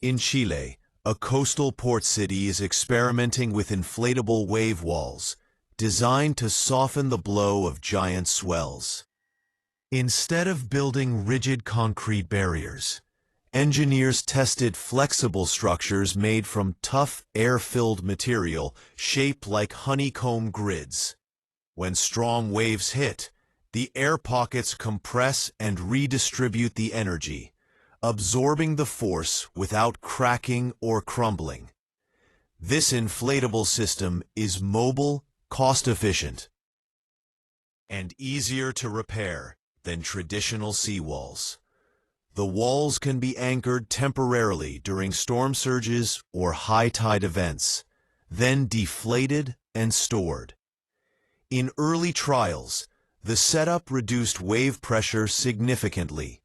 In Chile, a coastal port city is experimenting with inflatable wave walls, designed to soften the blow of giant swells. Instead of building rigid concrete barriers, engineers tested flexible structures made from tough, air-filled material shaped like honeycomb grids. When strong waves hit, the air pockets compress and redistribute the energy, absorbing the force without cracking or crumbling. This inflatable system is mobile, cost-efficient, and easier to repair than traditional seawalls. The walls can be anchored temporarily during storm surges or high tide events, then deflated and stored. In early trials, the setup reduced wave pressure significantly,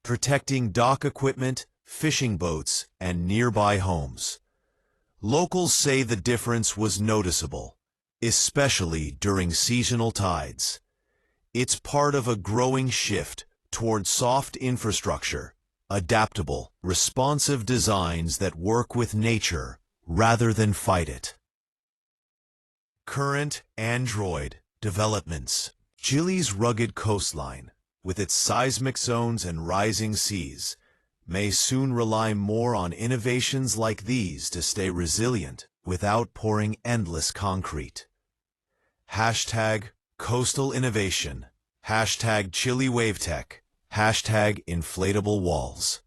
protecting dock equipment, fishing boats, and nearby homes. Locals say the difference was noticeable, especially during seasonal tides. It's part of a growing shift toward soft infrastructure, adaptable, responsive designs that work with nature rather than fight it. Current Android developments. Chile's rugged coastline, with its seismic zones and rising seas, may soon rely more on innovations like these to stay resilient without pouring endless concrete. Hashtag Coastal Innovation. Hashtag Chile Wave Tech. Hashtag Inflatable Walls.